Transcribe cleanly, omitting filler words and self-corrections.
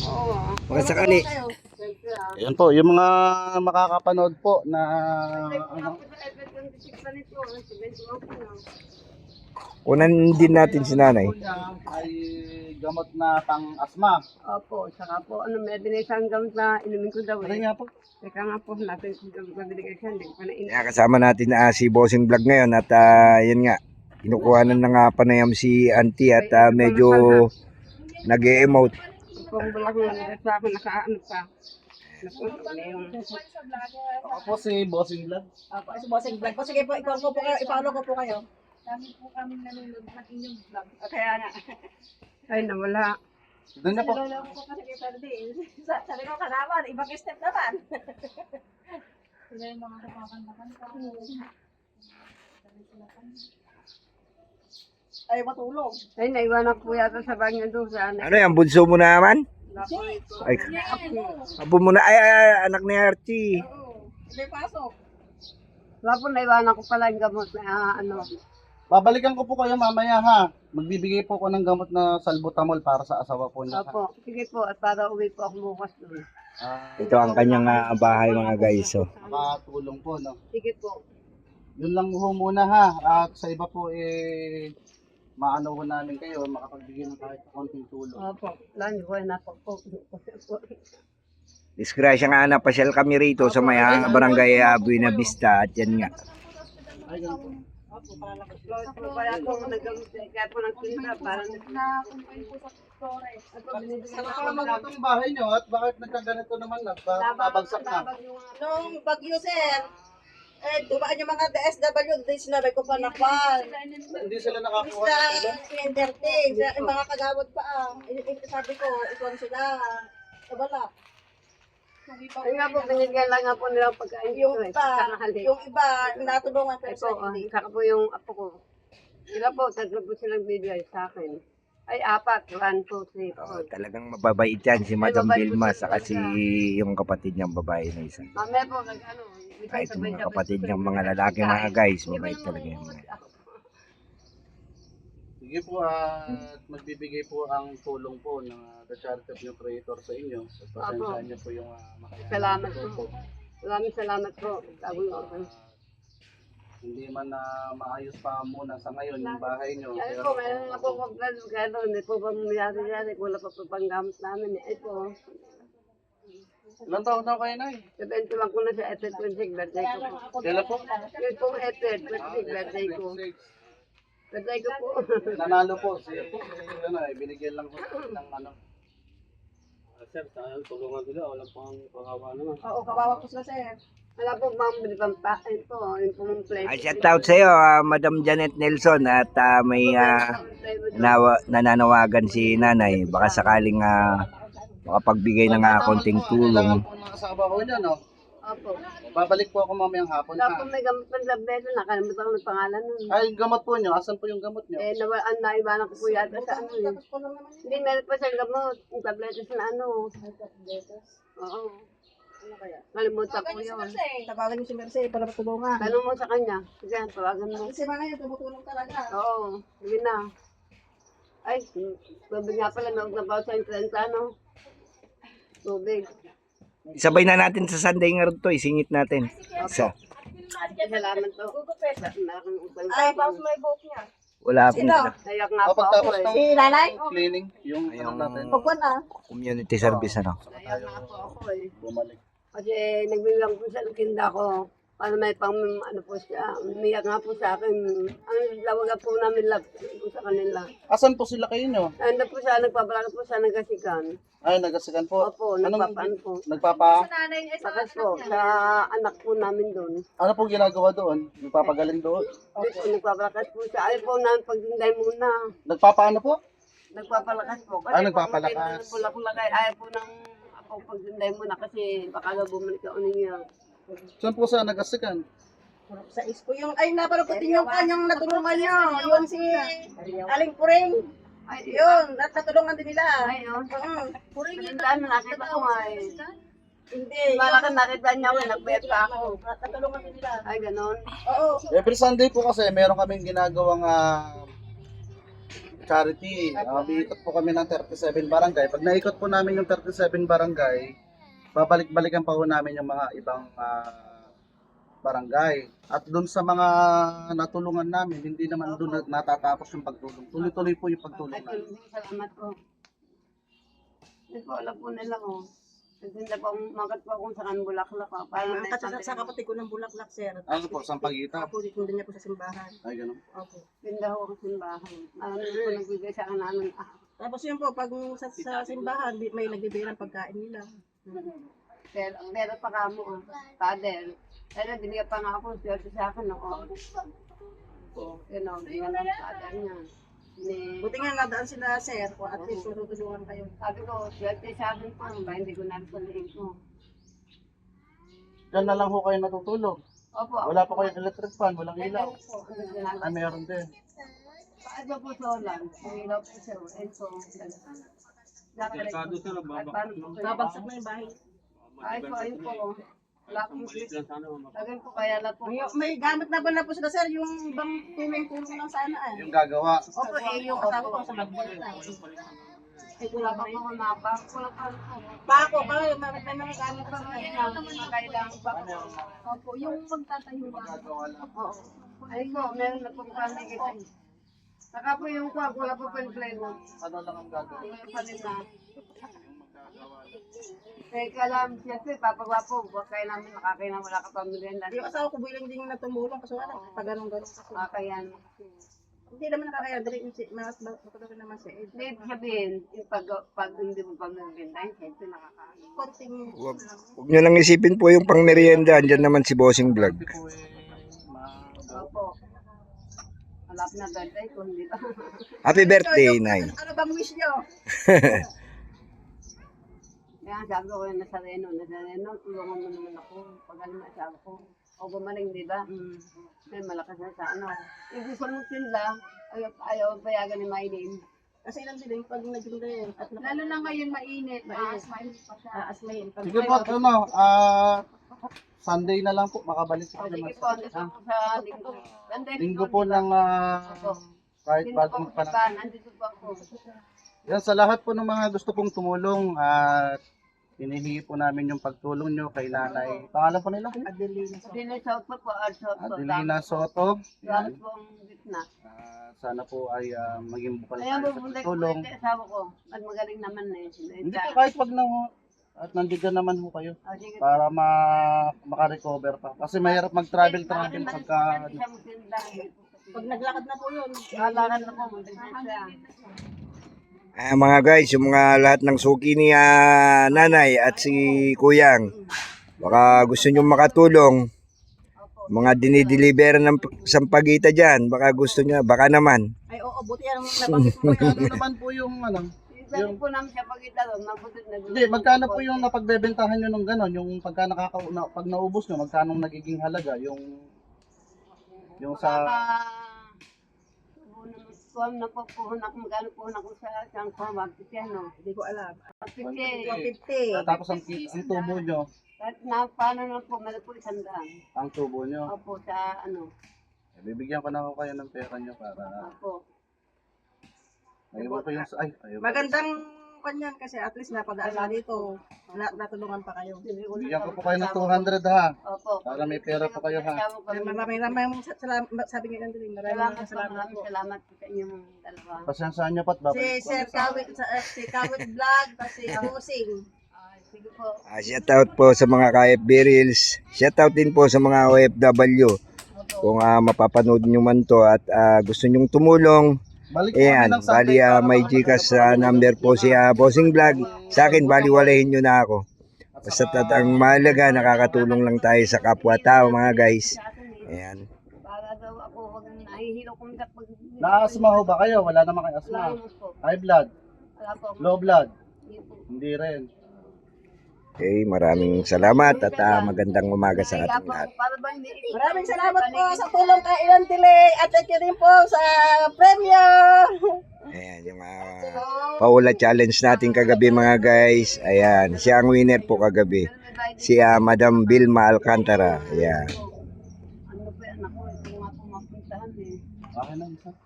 Oo. Baka sakali. Ayan po, yung mga makakapanood po na Kunan din natin si nanay. ay gamot na pang-asma. Opo, saka po, may binisang gamot na inumin ko daw Ano eh. nga po? Teka nga po, natin kung gamot na binigay siya, hindi ko pa na Kaya kasama natin si Bossing Vlog ngayon at yun nga, kinukuhanan na nga panayam si auntie at medyo nag-e-emote. Kung bulak mo na sa ako, nakaano pa. Napunto na yung... Ako po si Bossing Vlog. Ako, si Bossing Vlog po. Sige po, ipalo ko po kayo. Dami po kami nanonood ng inyong vlog. Kaya na. Ay, nawala. Doon na po. Niloloko ko kasi kay Ferdin. Sabi ko kalaban, ibang step naman. Sila yung mga kapakanta-kanta. Ay, matulog. Ay, naiwanan ko yata sa banyo doon sa anak. Ano yan, bunso mo naman? Naku, Ay, abo mo na, anak ni Archie. May pasok. wala po, naiwanan ko pala yung gamot na ano. Babalikan ko po kayo mamaya ha. Magbibigay po ko ng gamot na salbutamol para sa asawa po niya. Opo, sige po, at para uwi po ako bukas doon. Ito ang kanyang bahay mga guys. So. Makatulong po, no? Sige po. Yun lang ho muna ha. At sa iba po maano ho namin kayo, makapagbigay ng kahit konting tulong. Opo, lalo ko ay napagpo. Disgrasya nga napasyal kami rito sa may barangay Buena Vista at yan nga. Ay, ganun po. Kaya po naggamit, kaya po nagpinta, parang Na-confine po sa Flores. Saan naman itong bahay nyo at bakit nagkaganito naman na? Babagsak na. Nung bagyo, sir, dumaan yung mga DSW, sinabi ko pa nakwan. Hindi sila nakakuha Sa ng tulong. entertain, yung mga kagawad pa sabi ko, ikuan sila. Wala. ay nga po, binigyan lang nga po nilang pagkain Yung dito eh, iba, sa tanghali. yung iba, natulungan Ay pero po, sa hindi. saka po yung apo ko. Sila po, tatlo po silang bigay sa akin. Ay, 4, 1, 2, 3, Oh, 4. talagang mababait yan si Madam mabait po Vilma siya saka si yung kapatid niyang babae na isa. Mamaya po, ano, Kahit yung mga kapatid niyang mga lalaki mga guys, mabait talaga yung mga. Sige po at magbibigay po ang tulong po ng The Charity of New Creator sa inyo. So, pasensyahan niyo po yung Salamat po. Maraming salamat po. Hindi man na maayos pa muna sa ngayon yung bahay niyo. Ay po, meron nga po complaint kaya doon, hindi po pa mumiyari-yari, wala pa po panggamit namin. Ay po, Ilang taon na kayo na eh? 70 lang ko na sa April 26, birthday ko po. Kailan po? Yun pong April 26, birthday ko. Birthday ko po. Nanalo po. Siya po. Ano, binigyan lang po ng ano. Sir, sayang tulungan nila. Wala pang pangawa naman. Oo, kawawa po sila, sir. Wala po mambili pang pain po, yung pong plate. Ay, shout out sa iyo, Madam Janet Nelson at may nananawagan si nanay. Baka sakaling makapagbigay ng konting tulong. Kailangan po ng asawa ko niya, no? Opo. Babalik po ako mamayang hapon Wala po ha. may gamot pang lableto, nakalimutan ko ng pangalan nun. Ay, gamot po niyo. Asan po yung gamot niyo? Naiwanan ko po yata sa ano yun. Tapos po lang naman yun. Hindi, meron pa siyang gamot. Yung tabletas na ano. Oo. Ano kaya? Nalimutan ko yun. Tawagan niyo si Mercy para matulungan. Tanong mo sa kanya. Sige, tawagan mo. Kasi mga yun, tumutulong talaga. Oo, sige na. Ay, tubig nga pala, naugnabaw sa yung 30, ano? Tubig. Sabay na natin sa Sunday nga rin to, isingit natin. Isa. Salamat po. Ay, paus mo yung buhok niya. Wala pong Nayak nga po Kapag ako tapos eh. ng Si nanay? cleaning, yung ano natin, Pagwan na. community service ano. Nayak nga po ako eh. bumalik. Kasi nagbilang po sa tinda ko. Para may pang ano po siya. Umiyak nga po sa akin. Ang lawagan po namin love po sa kanila. Asan po sila kayo niyo? Ano po siya, nagpapalaki po siya ng kasikan. Ay, nagasikan po. Opo, nagpapaan po. Nagpapa... Bakas po, sa anak po namin doon. Ano po ginagawa doon? Nagpapagaling doon? Dito, nagpapalakas po siya. Ayaw po namin pagtinday muna. Nagpapaano po? Nagpapalakas po. Ah, nagpapalakas. Kasi po lakay. Ayaw po ng ako pagtinday muna kasi baka daw bumalik ka unin niya. Saan po sa nagasikan? Sa ispo yung, ay, naparang ko din yung kanyang natulungan niyo. Yun si Aling Puring. Ay, Yun, natulungan din nila. ay, oh. Puring yun. Ano, nakita ko nga eh. Hindi. Malaki nakita niya ako, nagbayad pa ako. Natulungan din nila. Ay, ganon. Oo. Every Sunday po kasi meron kaming ginagawang charity. Umiikot po kami ng 37 barangay. Pag naikot po namin yung 37 barangay, babalik-balikan pa po namin yung mga ibang barangay. At doon sa mga natulungan namin, hindi naman doon natatapos yung pagtulong. Tuloy-tuloy po yung pagtulong Ay, namin. salamat po. Hindi po alam po nila ko. Nagtinda po, makat po akong sa Bulaklak. Para Ang sa kapatid ko ng Bulaklak, sir. Ano po, Sampaguita? Ako, dito niya po sa simbahan. Ay, ganun. Opo. Tinda ko ang simbahan. Marami po nagbigay sa akin namin. Tapos yun po, pag sa simbahan, may nagbibigay ng pagkain nila. Pero pa kamo, father. Pero binigyan pa nga ako, swerte sa akin noon. Yun o, binigyan ng father niya. Buti nga nadaan sila, sir, kung at least matutulungan kayo. Sabi ko, swerte sa akin po, ba hindi ko narisaliin ko. Diyan na lang ho kayo natutulog. Opo. Wala pa kayong electric fan, walang ilaw. Opo. Ay, meron din. Paano po solan? Ilaw po siya. Ito. Delikado sir, Babagsak na yung bahay. Ay po, ayun po. Wala akong maliit lang sana. Lagyan po kaya na po. May gamit na ba na po sila, sir, yung ibang tulong-tulong lang sana eh. Yung gagawa. Opo, yung kasama ko sa magbalik na. Ay, Wala kulang pa pa po yun. mapa. Wala pa po. Pako, may mga gamit pa sa Kailangan pa po. Opo, yung magtatayo ba? Gagawa lang. Oo. Ay po, meron na po kami kita. Saka po yung kwak, wala po pang-plywood. Ano lang ang gagawin? Yung panila. Teka lang, siyempre, papagwapo. Huwag kayo namin makakain na wala ka pamilya na. Yung asawa ko bilang din na tumulong kasi wala, pag ganun-ganun kasi. Makakayan. Hindi naman nakakaya, dali mas matulungan naman siya. Hindi, ibig sabihin, yung pag hindi mo pamilya, siyempre nakakain. Konting, Huwag nyo lang isipin po yung pang merienda. Andyan naman si Bossing Vlog. Kasi po Opo. Malap na birthday ko, hindi ba? Happy birthday, Nay. ano bang wish nyo? Kaya sabi ko yung Nazareno, tulungan mo naman ako. Pagaling na sabi ko. O gumaling, di ba? May malakas na sa ano. Yung gusto mong tinda, ayaw payagan ni Maylin. Kasi ilang din pag naging din. At Lalo na ngayon mainit. Mainit pa siya. asmayin. sige po, ano, Sunday na lang po, makabalik O sa sige Christmas. po, andito ako sa linggo. Sunday Linggo po ng kahit Sino po bagong ang panahon. iba? Andito po ako. Yan, sa lahat po ng mga gusto pong tumulong at hinihingi po namin yung pagtulong nyo kay nanay. Pangalan po nila? Adelina. Dino South po, Art South po. Adelina Soto. Gamit po ang gitna. Sana po ay maging bukal Kaya tayo sa bubunday ko pagtulong. yung asawa ko. At magaling naman eh. Hindi po kahit wag na ho. At nandito naman ho kayo O sige po. para makarecover pa. Kasi mahirap mag-travel pagka Pag naglakad na po yun. Kalakan na po, muntik na siya. Mga guys, yung mga lahat ng suki ni Nanay at si Kuyang. Baka gusto nyo makatulong. Mga dinideliver ng Sampaguita dyan. Baka gusto nyo, baka naman. Ay, oo, buti yan. Nabanggit mo yan. ano naman po yung Yung po namin siya pagkita doon, mabutit na Hindi, magkano po yung napagbebentahan nyo ng gano'n? Yung pagka pag naubos nyo, magkano nagiging halaga? Yung sa... Kuhan na po, magkano po na ko sa isang kuhan, 150 ano. Hindi ko alam. 150. 150. Tapos ang tubo nyo, Kahit na, paano na po, meron po 100. ang tubo nyo. Opo, sa ano, Bibigyan ko na ako kayo ng pera nyo para... opo. Naiwan ko yung... Ay, ayun. Magandang kanyan kasi at least napadaan na dito. Natulungan pa kayo. Bigyan ko po kayo ng 200 ha. Opo. Para may pera po kayo ha. Maraming salamat. Sabi nga nandun. Maraming salamat po. Salamat po sa inyong dalawa. Pasensyaan nyo po at babalik Si po. Sir Kawit, si Kawit Vlog, si Busing. Sige po. Shout out po sa mga KFB Reels. Shout out din po sa mga OFW. Kung mapapanood nyo man to at gusto nyong tumulong, Balik po ayan, kami ng bali Sunday para may makapag- Gcash number po si Bossing Vlog. Sa akin, baliwalahin nyo na ako. Basta ang mahalaga, nakakatulong lang tayo sa kapwa-tao mga guys. Ayan. Para daw ako, wag nahihilo kong kapag... Na-asma ho ba kayo? Wala naman kayo asma. Wala po. High blood? Wala po. Low blood? Hindi po. Hindi rin. Okay, maraming salamat at magandang umaga sa Kaya ating po, lahat. para ba hindi... Maraming salamat po sa tulong kay Ilan Delay at thank you din po sa premyo. Ayan, yung Paula Challenge natin kagabi mga guys. Ayan, siya ang winner po kagabi. Si Madam Vilma Alcantara. Ayan. Ano po yan ako, hindi nga po mapuntahan eh. Okay na isa.